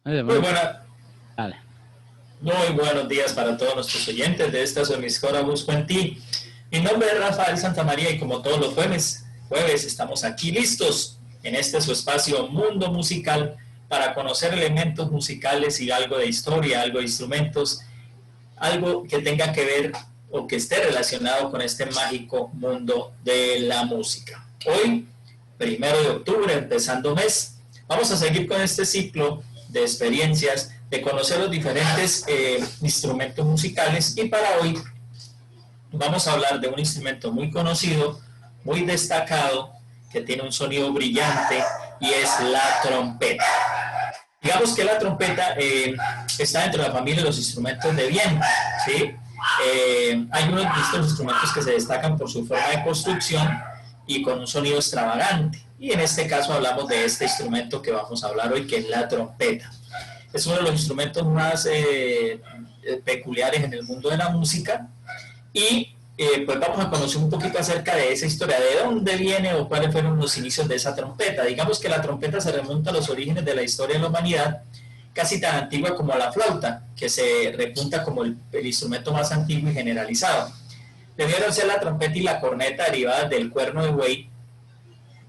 Muy Dale. muy buenos días para todos nuestros oyentes de esta su emisora Busco en Ti. Mi nombre es Rafael Santamaría y como todos los jueves estamos aquí listos en este su espacio Mundo Musical para conocer elementos musicales y algo de historia, algo de instrumentos, algo que tenga que ver o que esté relacionado con este mágico mundo de la música. Hoy, 1 de octubre, empezando mes, vamos a seguir con este ciclo de experiencias, de conocer los diferentes instrumentos musicales, y para hoy vamos a hablar de un instrumento muy conocido, muy destacado, que tiene un sonido brillante, y es la trompeta. Digamos que la trompeta está dentro de la familia de los instrumentos de viento, ¿sí? Hay unos de estos instrumentos que se destacan por su forma de construcción y con un sonido extravagante, y en este caso hablamos de este instrumento que vamos a hablar hoy, que es la trompeta. Es uno de los instrumentos más peculiares en el mundo de la música, y pues vamos a conocer un poquito acerca de esa historia, de dónde viene o cuáles fueron los inicios de esa trompeta. Digamos que la trompeta se remonta a los orígenes de la historia de la humanidad, casi tan antigua como la flauta, que se repunta como el instrumento más antiguo y generalizado. Debieron ser la trompeta y la corneta derivadas del cuerno de buey,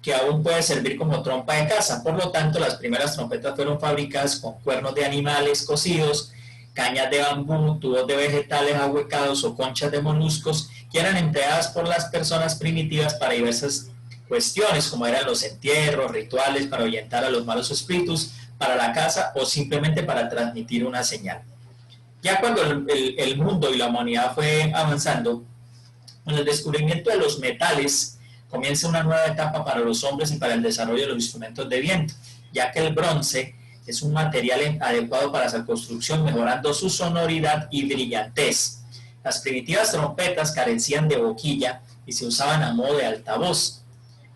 que aún puede servir como trompa de caza. Por lo tanto, las primeras trompetas fueron fabricadas con cuernos de animales cocidos, cañas de bambú, tubos de vegetales ahuecados o conchas de moluscos, que eran empleadas por las personas primitivas para diversas cuestiones, como eran los entierros, rituales para ahuyentar a los malos espíritus, para la caza o simplemente para transmitir una señal. Ya cuando el mundo y la humanidad fue avanzando, con el descubrimiento de los metales, comienza una nueva etapa para los hombres y para el desarrollo de los instrumentos de viento, ya que el bronce es un material adecuado para esa construcción, mejorando su sonoridad y brillantez. Las primitivas trompetas carecían de boquilla y se usaban a modo de altavoz,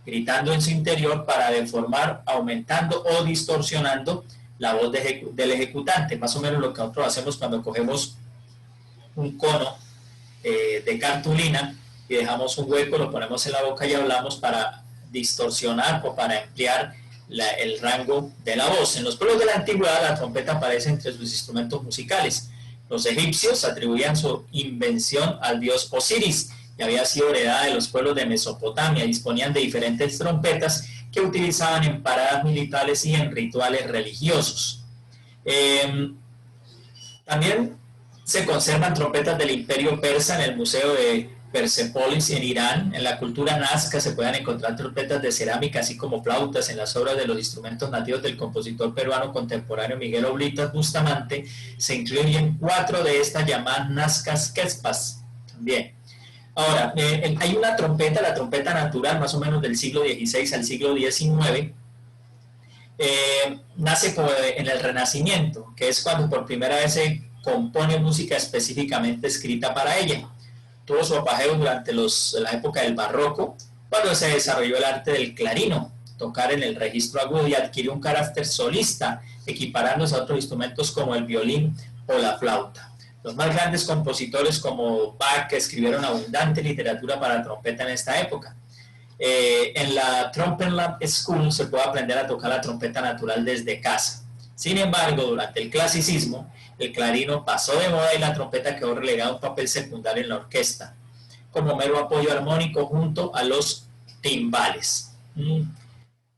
gritando en su interior para deformar, aumentando o distorsionando la voz del ejecutante, más o menos lo que nosotros hacemos cuando cogemos un cono de cartulina y dejamos un hueco, lo ponemos en la boca y hablamos para distorsionar o para ampliar el rango de la voz. En los pueblos de la antigüedad la trompeta aparece entre sus instrumentos musicales. Los egipcios atribuían su invención al dios Osiris y había sido heredada de los pueblos de Mesopotamia. Disponían de diferentes trompetas que utilizaban en paradas militares y en rituales religiosos. También se conservan trompetas del Imperio Persa en el Museo de Persepolis en Irán. En la cultura nazca se pueden encontrar trompetas de cerámica, así como flautas. En las obras de los instrumentos nativos del compositor peruano contemporáneo Miguel Oblitas Bustamante se incluyen 4 de estas llamadas nazcas quespas también. Ahora, hay una trompeta, la trompeta natural, más o menos del siglo XVI al siglo XIX, nace en el Renacimiento, que es cuando por primera vez se compone música específicamente escrita para ella. Tuvo su apogeo durante la época del Barroco, cuando se desarrolló el arte del clarino, tocar en el registro agudo, y adquirió un carácter solista, equiparándose a otros instrumentos como el violín o la flauta. Los más grandes compositores como Bach escribieron abundante literatura para trompeta en esta época. En la Trumpet Lab School se puede aprender a tocar la trompeta natural desde casa. Sin embargo, durante el clasicismo, el clarino pasó de moda y la trompeta quedó relegada a un papel secundario en la orquesta, como mero apoyo armónico junto a los timbales.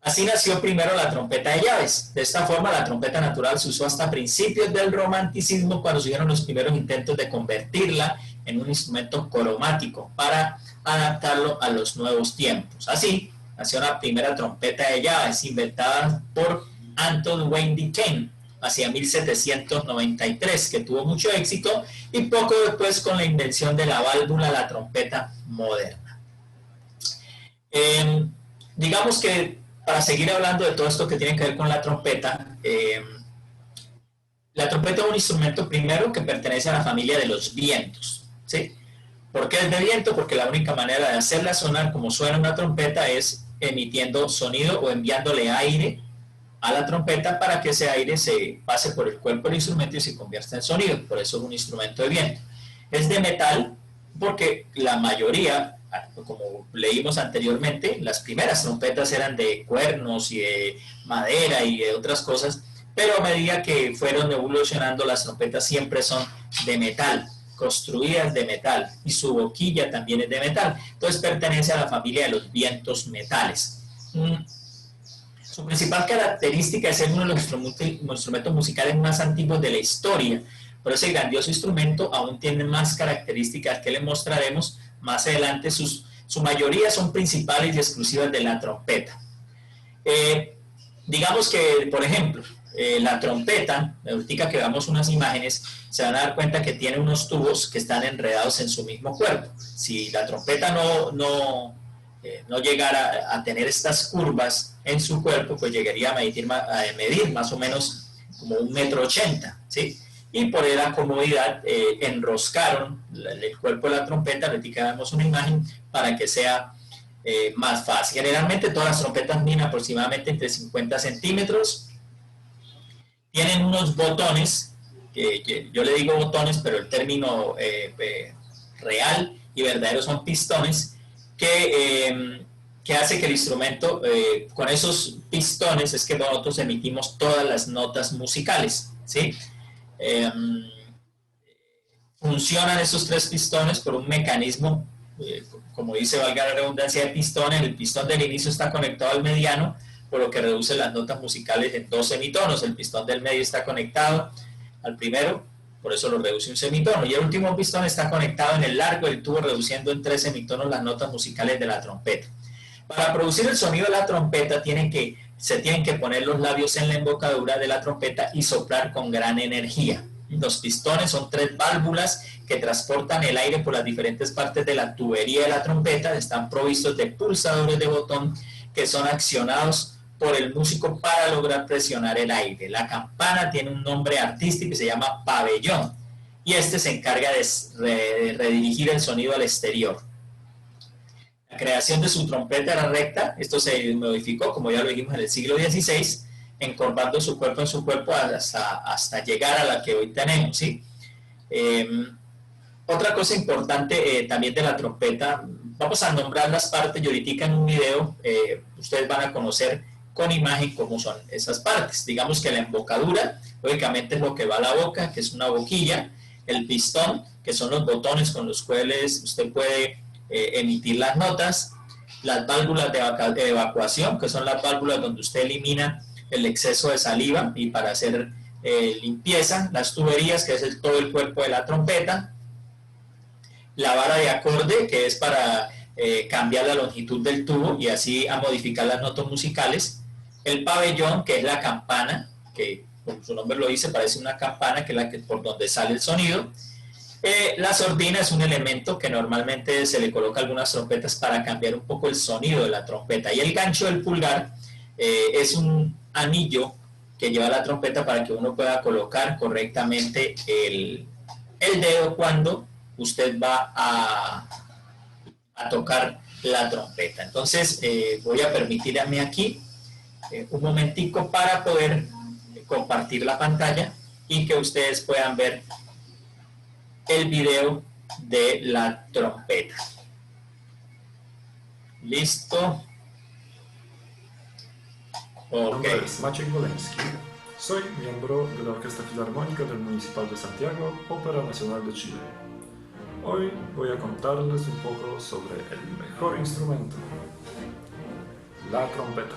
Así nació primero la trompeta de llaves. De esta forma, la trompeta natural se usó hasta principios del romanticismo, cuando se dieron los primeros intentos de convertirla en un instrumento cromático para adaptarlo a los nuevos tiempos. Así nació la primera trompeta de llaves, inventada por Anton Wayne Kane hacia 1793, que tuvo mucho éxito, y poco después con la invención de la válvula, la trompeta moderna. Digamos que para seguir hablando de todo esto que tiene que ver con la trompeta es un instrumento primero que pertenece a la familia de los vientos, ¿sí? ¿Por qué es de viento? Porque la única manera de hacerla sonar como suena una trompeta es emitiendo sonido o enviándole aire a la trompeta para que ese aire se pase por el cuerpo del instrumento y se convierta en sonido. Por eso es un instrumento de viento. Es de metal porque la mayoría como leímos anteriormente, las primeras trompetas eran de cuernos y de madera y de otras cosas, pero a medida que fueron evolucionando, las trompetas siempre son de metal, construidas de metal, y su boquilla también es de metal. Entonces pertenece a la familia de los vientos metales. Su principal característica es ser uno de los instrumentos musicales más antiguos de la historia. Pero ese grandioso instrumento aún tiene más características que le mostraremos más adelante. Su mayoría son principales y exclusivas de la trompeta. Digamos que, por ejemplo, la trompeta, ahorita que veamos unas imágenes, se van a dar cuenta que tiene unos tubos que están enredados en su mismo cuerpo. Si la trompeta no llegara a tener estas curvas en su cuerpo, pues llegaría a medir más o menos como 1,80 m, ¿sí? Y por la comodidad enroscaron el cuerpo de la trompeta, ahorita vemos una imagen, para que sea más fácil. Generalmente todas las trompetas miden aproximadamente entre 50 centímetros, tienen unos botones, que yo le digo botones, pero el término real y verdadero son pistones, que hace que el instrumento, con esos pistones es que nosotros emitimos todas las notas musicales, ¿sí? Funcionan esos 3 pistones por un mecanismo, como dice, valga la redundancia, de pistones. El pistón del inicio está conectado al mediano, por lo que reduce las notas musicales en 2 semitonos. El pistón del medio está conectado al primero, por eso lo reduce un semitono, y el último pistón está conectado en el largo del tubo, reduciendo en 3 semitonos las notas musicales de la trompeta. Para producir el sonido de la trompeta se tienen que poner los labios en la embocadura de la trompeta y soplar con gran energía. Los pistones son 3 válvulas que transportan el aire por las diferentes partes de la tubería de la trompeta. Están provistos de pulsadores de botón que son accionados por el músico para lograr presionar el aire. La campana tiene un nombre artístico y se llama pabellón, y este se encarga de redirigir el sonido al exterior. La creación de su trompeta era recta. Esto se modificó, como ya lo dijimos, en el siglo XVI, encorvando su cuerpo en su cuerpo hasta llegar a la que hoy tenemos, ¿sí? Otra cosa importante también de la trompeta, vamos a nombrar las partes, y ahorita en un video ustedes van a conocer con imagen cómo son esas partes. Digamos que la embocadura, lógicamente, es lo que va a la boca, que es una boquilla. El pistón, que son los botones con los cuales usted puede emitir las notas. Las válvulas de evacuación, que son las válvulas donde usted elimina el exceso de saliva y para hacer limpieza. Las tuberías, que es todo el cuerpo de la trompeta. La vara de acorde, que es para cambiar la longitud del tubo y así a modificar las notas musicales. El pabellón, que es la campana, que como su nombre lo dice, parece una campana, que es por donde sale el sonido. La sordina es un elemento que normalmente se le coloca a algunas trompetas para cambiar un poco el sonido de la trompeta. Y el gancho del pulgar es un anillo que lleva la trompeta para que uno pueda colocar correctamente el dedo cuando usted va a tocar la trompeta. Entonces voy a permitirme aquí un momentico para poder compartir la pantalla y que ustedes puedan ver el video de la trompeta. ¿Listo? Mi Ok. nombre es Maciej Wolensky. Soy miembro de la Orquesta Filarmónica del Municipal de Santiago, Ópera Nacional de Chile. Hoy voy a contarles un poco sobre el mejor instrumento, la trompeta.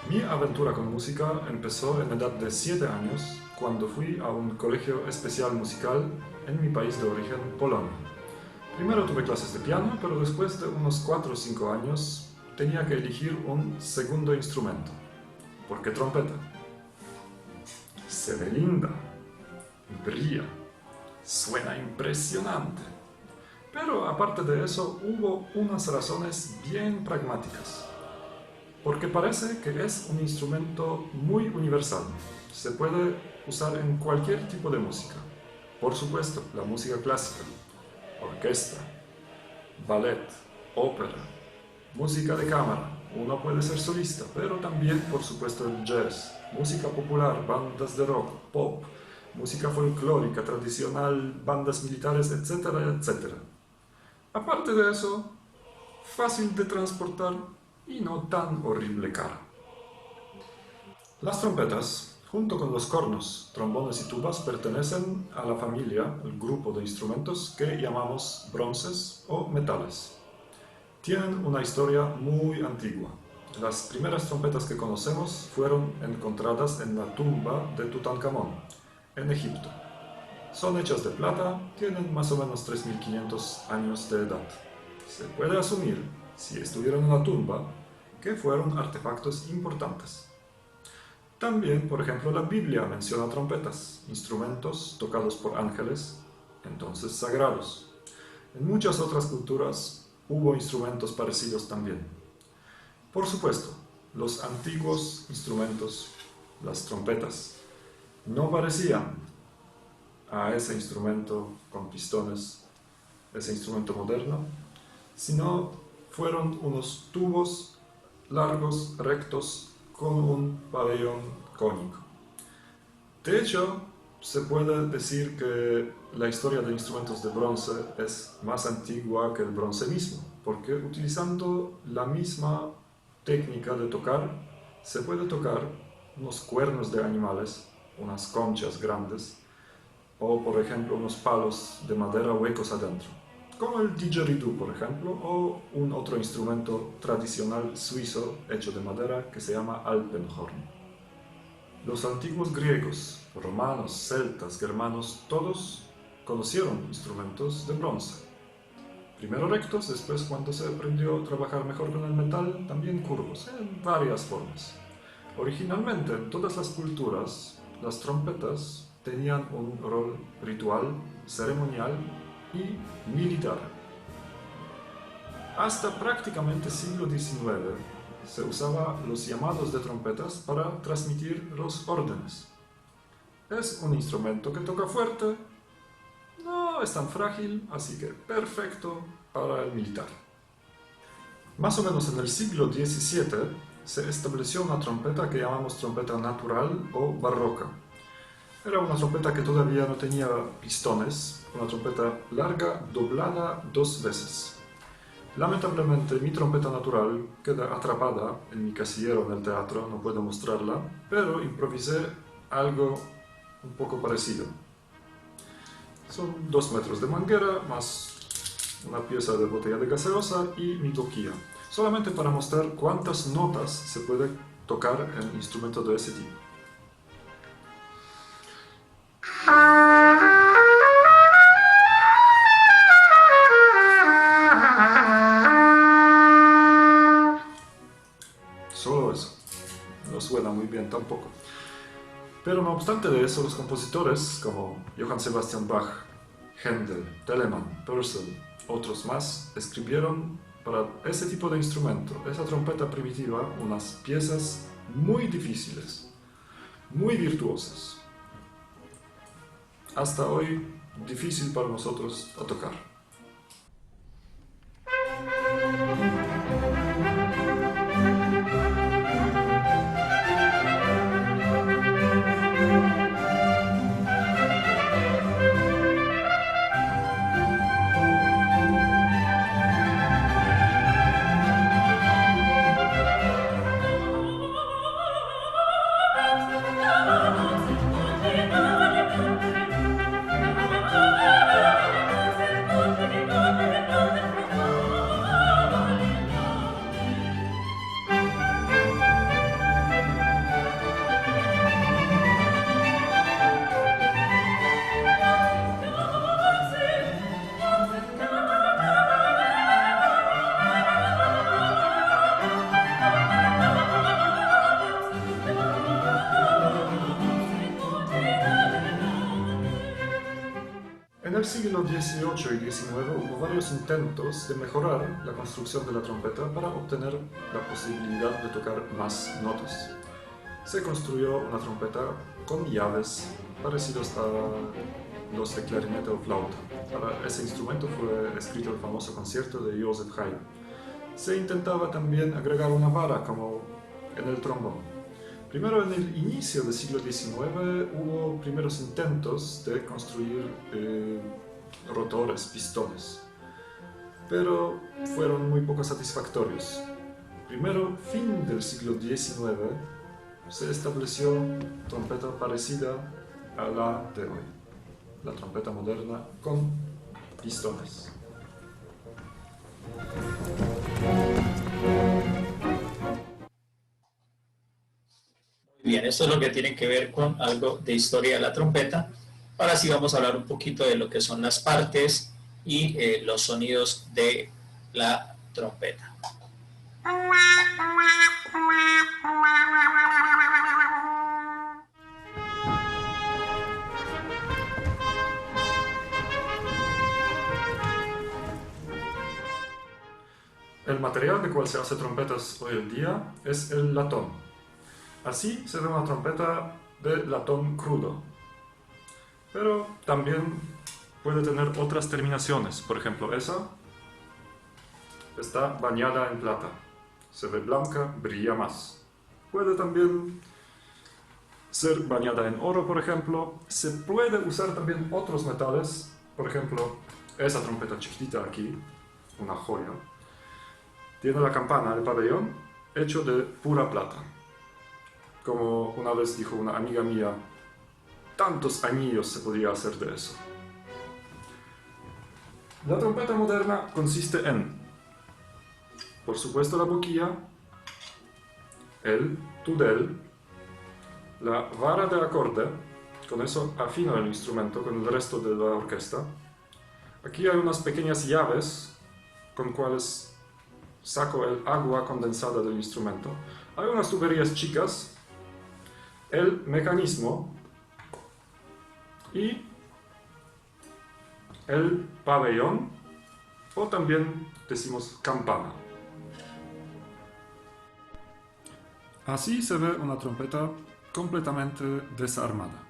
Mi aventura con música empezó en edad de 7 años, cuando fui a un colegio especial musical en mi país de origen, Polonia. Primero tuve clases de piano, pero después de unos 4 o 5 años tenía que elegir un segundo instrumento. ¿Por qué trompeta? Se ve linda, brilla, suena impresionante. Pero aparte de eso, hubo unas razones bien pragmáticas. Porque parece que es un instrumento muy universal. Se puede usar en cualquier tipo de música. Por supuesto, la música clásica, orquesta, ballet, ópera, música de cámara. Uno puede ser solista, pero también, por supuesto, el jazz, música popular, bandas de rock, pop, música folclórica, tradicional, bandas militares, etcétera, etcétera. Aparte de eso, fácil de transportar y no tan horrible cara. Las trompetas, junto con los cornos, trombones y tubas, pertenecen a la familia, el grupo de instrumentos que llamamos bronces o metales. Tienen una historia muy antigua. Las primeras trompetas que conocemos fueron encontradas en la tumba de Tutankamón, en Egipto. Son hechas de plata, tienen más o menos 3500 años de edad. Se puede asumir, si estuvieron en la tumba, que fueron artefactos importantes. También, por ejemplo, la Biblia menciona trompetas, instrumentos tocados por ángeles, entonces sagrados. En muchas otras culturas hubo instrumentos parecidos también. Por supuesto, los antiguos instrumentos, las trompetas, no parecían a ese instrumento con pistones, ese instrumento moderno, sino fueron unos tubos largos, rectos, con un pabellón cónico. De hecho, se puede decir que la historia de instrumentos de bronce es más antigua que el bronce mismo, porque utilizando la misma técnica de tocar, se puede tocar unos cuernos de animales, unas conchas grandes, o por ejemplo unos palos de madera huecos adentro, como el didgeridoo, por ejemplo, o un otro instrumento tradicional suizo hecho de madera que se llama Alpenhorn. Los antiguos griegos, romanos, celtas, germanos, todos conocieron instrumentos de bronce. Primero rectos, después cuando se aprendió a trabajar mejor con el metal, también curvos, en varias formas. Originalmente, en todas las culturas, las trompetas tenían un rol ritual, ceremonial y militar. Hasta prácticamente siglo XIX se usaban los llamados de trompetas para transmitir los órdenes. Es un instrumento que toca fuerte, no es tan frágil, así que perfecto para el militar. Más o menos en el siglo XVII se estableció una trompeta que llamamos trompeta natural o barroca. Era una trompeta que todavía no tenía pistones, una trompeta larga doblada 2 veces. Lamentablemente mi trompeta natural queda atrapada en mi casillero en el teatro, no puedo mostrarla, pero improvisé algo un poco parecido. Son 2 metros de manguera más una pieza de botella de gaseosa y mi toquilla, solamente para mostrar cuántas notas se puede tocar en un instrumento de ese tipo. Solo eso, no suena muy bien tampoco. Pero no obstante de eso, los compositores como Johann Sebastian Bach, Händel, Telemann, Purcell, otros más, escribieron para ese tipo de instrumento, esa trompeta primitiva, unas piezas muy difíciles, muy virtuosas. Hasta hoy, difícil para nosotros a tocar. En el siglo XVIII y XIX hubo varios intentos de mejorar la construcción de la trompeta para obtener la posibilidad de tocar más notas. Se construyó una trompeta con llaves parecidas a los de clarinete o flauta. Para ese instrumento fue escrito el famoso concierto de Joseph Haydn. Se intentaba también agregar una vara como en el trombón. Primero, en el inicio del siglo XIX hubo primeros intentos de construir rotores, pistones, pero fueron muy poco satisfactorios. Primero, fin del siglo XIX, se estableció trompeta parecida a la de hoy, la trompeta moderna con pistones. Bien, esto es lo que tiene que ver con algo de historia de la trompeta. Ahora sí vamos a hablar un poquito de lo que son las partes y los sonidos de la trompeta. El material de cual se hace trompetas hoy en día es el latón. Así se ve una trompeta de latón crudo, pero también puede tener otras terminaciones. Por ejemplo, esa está bañada en plata. Se ve blanca, brilla más. Puede también ser bañada en oro, por ejemplo. Se puede usar también otros metales. Por ejemplo, esa trompeta chiquitita aquí, una joya, tiene la campana, el pabellón, hecho de pura plata. Como una vez dijo una amiga mía, tantos anillos se podría hacer de eso. La trompeta moderna consiste en, por supuesto, la boquilla, el tudel, la vara de acorde, con eso afino el instrumento con el resto de la orquesta. Aquí hay unas pequeñas llaves con cuales saco el agua condensada del instrumento. Hay unas tuberías chicas, el mecanismo y el pabellón, o también decimos campana. Así se ve una trompeta completamente desarmada.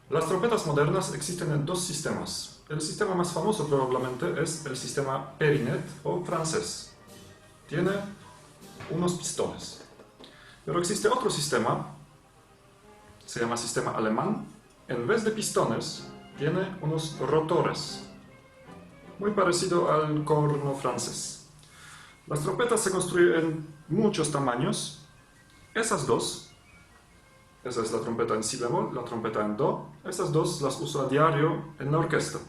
Las trompetas modernas existen en dos sistemas. El sistema más famoso probablemente es el sistema Perinet o francés. Tiene unos pistones. Pero existe otro sistema, se llama sistema alemán. En vez de pistones, tiene unos rotores, muy parecido al corno francés. Las trompetas se construyen en muchos tamaños. Esas dos, esa es la trompeta en si bemol, la trompeta en do. Esas dos las uso a diario en la orquesta.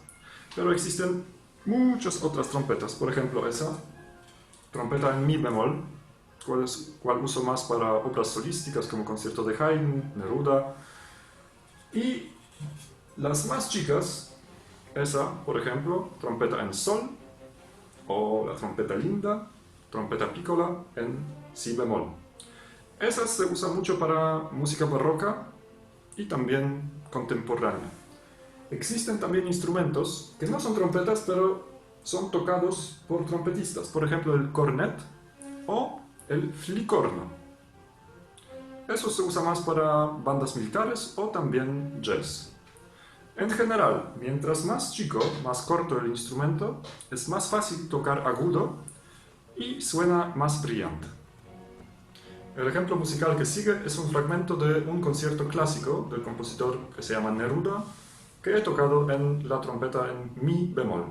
Pero existen muchas otras trompetas. Por ejemplo, esa trompeta en mi bemol, cual uso más para obras solísticas como concierto de Haydn, Neruda. Y las más chicas, esa, por ejemplo, trompeta en sol, o la trompeta linda, trompeta piccola en si bemol. Esas se usan mucho para música barroca y también contemporánea. Existen también instrumentos que no son trompetas, pero son tocados por trompetistas. Por ejemplo, el cornet o el flicorno. Eso se usa más para bandas militares o también jazz. En general, mientras más chico, más corto el instrumento, es más fácil tocar agudo y suena más brillante. El ejemplo musical que sigue es un fragmento de un concierto clásico del compositor que se llama Neruda, que he tocado en la trompeta en mi bemol.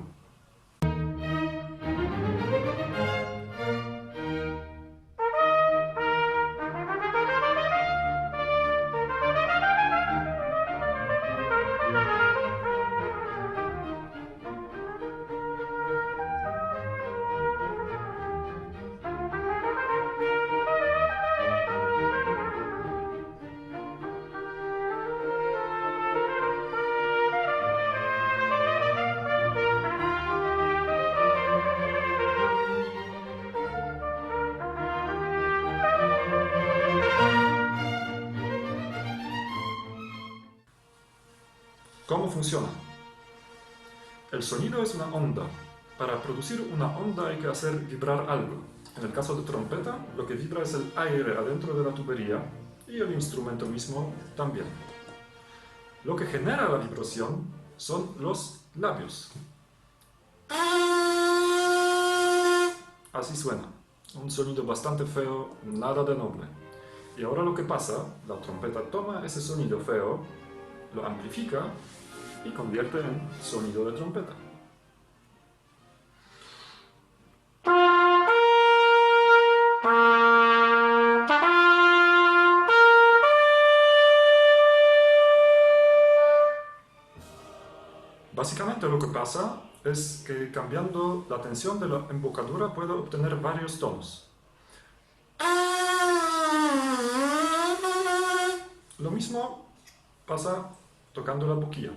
¿Cómo funciona? El sonido es una onda. Para producir una onda hay que hacer vibrar algo. En el caso de trompeta, lo que vibra es el aire adentro de la tubería y el instrumento mismo también. Lo que genera la vibración son los labios. Así suena. Un sonido bastante feo, nada de noble. Y ahora lo que pasa, la trompeta toma ese sonido feo, lo amplifica y convierte en sonido de trompeta. Básicamente lo que pasa es que cambiando la tensión de la embocadura puedo obtener varios tonos. Lo mismo pasa tocando la boquilla.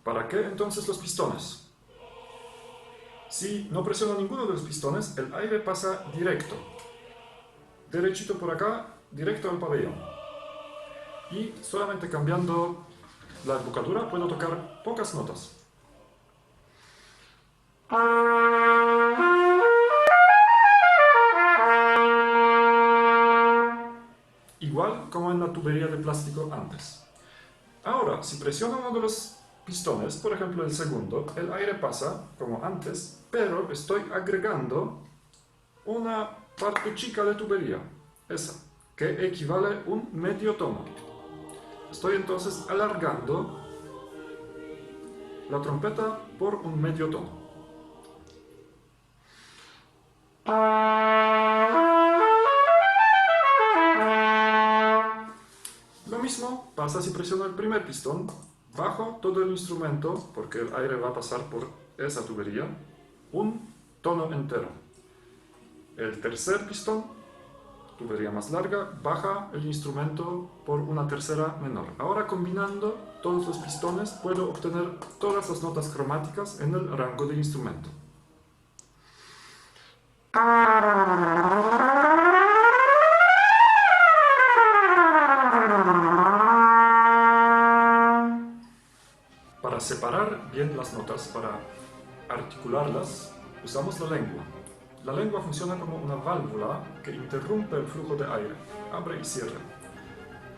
¿Para qué entonces los pistones? Si no presiono ninguno de los pistones, el aire pasa directo. Derechito por acá, directo al pabellón. Y solamente cambiando la embocadura puedo tocar pocas notas. Igual como en la tubería de plástico antes. Ahora, si presiono uno de los pistones, por ejemplo el segundo, el aire pasa como antes, pero estoy agregando una parte chica de tubería, esa, que equivale a un medio tono. Estoy entonces alargando la trompeta por un medio tono. Lo mismo pasa si presiono el primer pistón, bajo todo el instrumento, porque el aire va a pasar por esa tubería, un tono entero. El tercer pistón, tubería más larga, baja el instrumento por una tercera menor. Ahora combinando todos los pistones puedo obtener todas las notas cromáticas en el rango del instrumento. Para separar bien las notas, para articularlas, usamos la lengua. La lengua funciona como una válvula que interrumpe el flujo de aire, abre y cierra.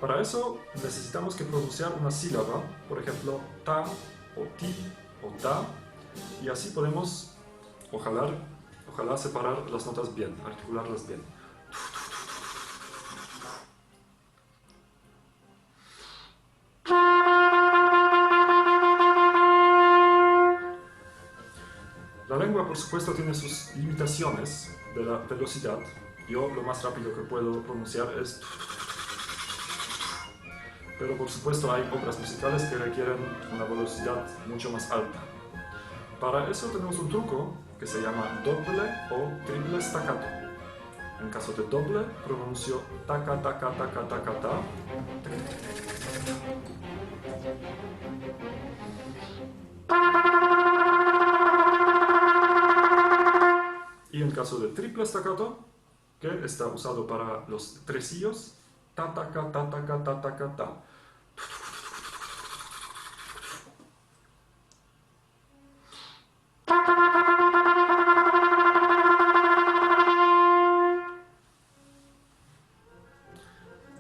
Para eso necesitamos que pronunciar una sílaba, por ejemplo, ta o ti o ta, y así podemos, ojalá separar las notas bien, articularlas bien. La lengua, por supuesto, tiene sus limitaciones de la velocidad. Yo lo más rápido que puedo pronunciar es... Pero por supuesto hay obras musicales que requieren una velocidad mucho más alta. Para eso tenemos un truco que se llama doble o triple staccato. En caso de doble, pronuncio taca, taca, taca, taca, ta. Y en caso de triple staccato, que está usado para los tresillos, ta, taca, ta, taca, ta, taca, ta.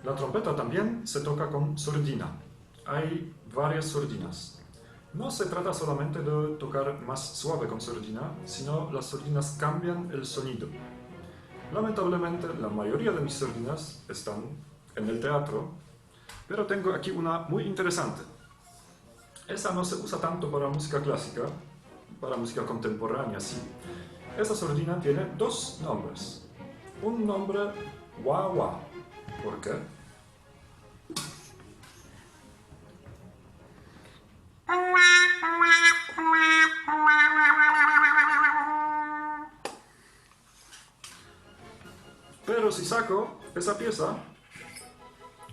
La trompeta también se toca con sordina. Hay varias sordinas. No se trata solamente de tocar más suave con sordina, sino las sordinas cambian el sonido. Lamentablemente, la mayoría de mis sordinas están en el teatro, pero tengo aquí una muy interesante. Esa no se usa tanto para música clásica, para música contemporánea, sí. Esa sordina tiene dos nombres. Un nombre wah-wah. ¿Por qué? Pero si saco esa pieza,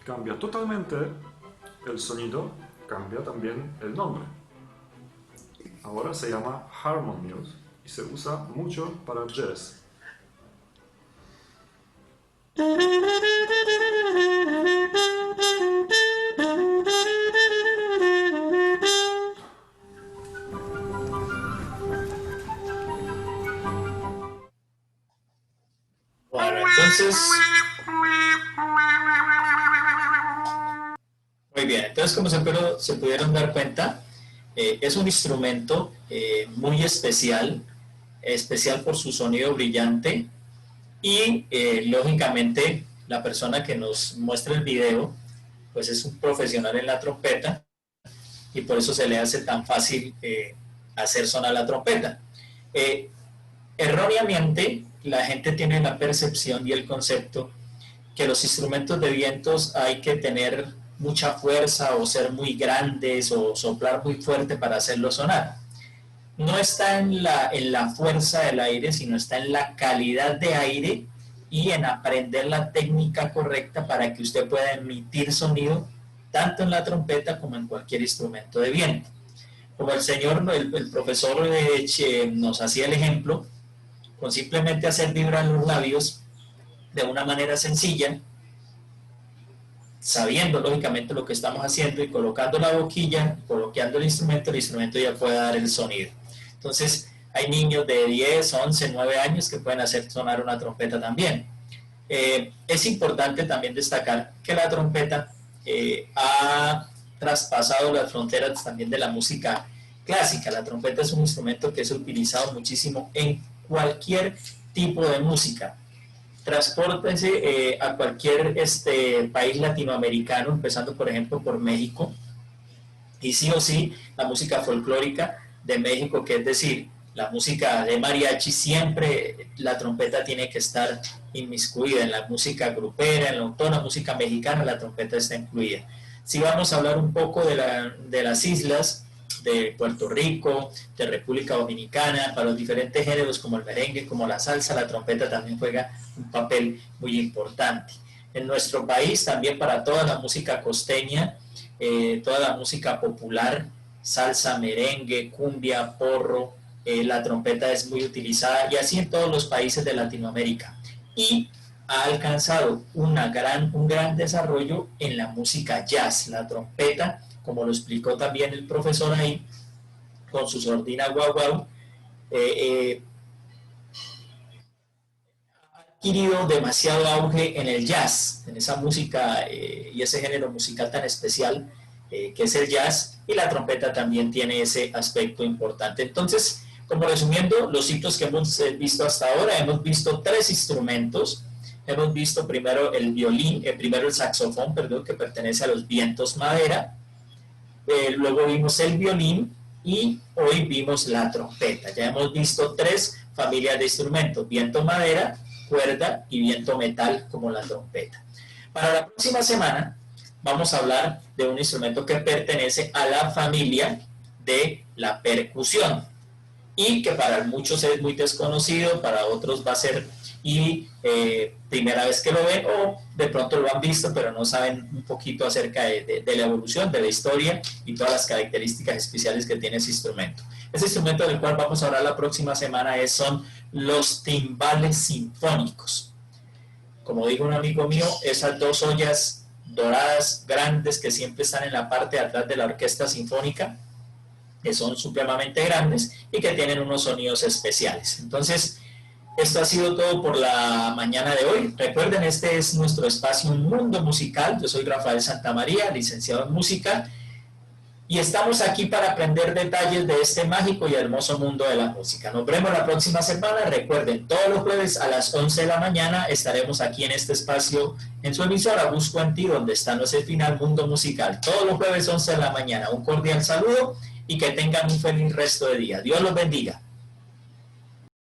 cambia totalmente el sonido, cambia también el nombre. Ahora se llama harmonious y se usa mucho para jazz. Entonces, muy bien, entonces como se pudieron dar cuenta, es un instrumento muy especial, especial por su sonido brillante y lógicamente la persona que nos muestra el video pues es un profesional en la trompeta y por eso se le hace tan fácil hacer sonar la trompeta. Erróneamente la gente tiene la percepción y el concepto que los instrumentos de vientos hay que tener mucha fuerza o ser muy grandes o soplar muy fuerte para hacerlo sonar. No está en la fuerza del aire, sino está en la calidad de aire y en aprender la técnica correcta para que usted pueda emitir sonido tanto en la trompeta como en cualquier instrumento de viento. Como el profesor nos hacía el ejemplo, con simplemente hacer vibrar los labios de una manera sencilla, sabiendo lógicamente lo que estamos haciendo y colocando la boquilla, coloqueando el instrumento ya puede dar el sonido. Entonces, hay niños de 10, 11, 9 años que pueden hacer sonar una trompeta también. Es importante también destacar que la trompeta ha traspasado las fronteras también de la música clásica. La trompeta es un instrumento que es utilizado muchísimo en cualquier tipo de música. Transpórtense a cualquier país latinoamericano, empezando por ejemplo por México, y sí o sí la música folclórica de México, que es decir, la música de mariachi, siempre la trompeta tiene que estar inmiscuida. En la música grupera, en toda la música mexicana, la trompeta está incluida. Si vamos a hablar un poco de las islas, de Puerto Rico, de República Dominicana, para los diferentes géneros como el merengue, como la salsa, la trompeta también juega un papel muy importante. En nuestro país también para toda la música costeña, toda la música popular, salsa, merengue, cumbia, porro, la trompeta es muy utilizada y así en todos los países de Latinoamérica. Y ha alcanzado un gran desarrollo en la música jazz. La trompeta, como lo explicó también el profesor ahí, con su sordina guau guau, ha adquirido demasiado auge en el jazz, en esa música y ese género musical tan especial que es el jazz, y la trompeta también tiene ese aspecto importante. Entonces, como resumiendo, los hitos que hemos visto hasta ahora, hemos visto 3 instrumentos. Hemos visto primero el violín, primero el saxofón, perdón, que pertenece a los vientos madera. Luego vimos el violín y hoy vimos la trompeta. Ya hemos visto 3 familias de instrumentos: viento madera, cuerda y viento metal, como la trompeta. Para la próxima semana vamos a hablar de un instrumento que pertenece a la familia de la percusión y que para muchos es muy desconocido, para otros va a ser primera vez que lo ven, o de pronto lo han visto pero no saben un poquito acerca de la evolución, de la historia y todas las características especiales que tiene ese instrumento. Ese instrumento del cual vamos a hablar la próxima semana son los timbales sinfónicos. Como dijo un amigo mío, esas 2 ollas doradas grandes que siempre están en la parte de atrás de la orquesta sinfónica, que son supremamente grandes y que tienen unos sonidos especiales. Entonces, esto ha sido todo por la mañana de hoy. Recuerden, este es nuestro espacio Mundo Musical. Yo soy Rafael Santamaría, licenciado en música, y estamos aquí para aprender detalles de este mágico y hermoso mundo de la música. Nos vemos la próxima semana. Recuerden, todos los jueves a las 11 de la mañana estaremos aquí en este espacio, en su emisora Busco en Ti, donde está nuestro final Mundo Musical. Todos los jueves 11 de la mañana. Un cordial saludo y que tengan un feliz resto de día. Dios los bendiga.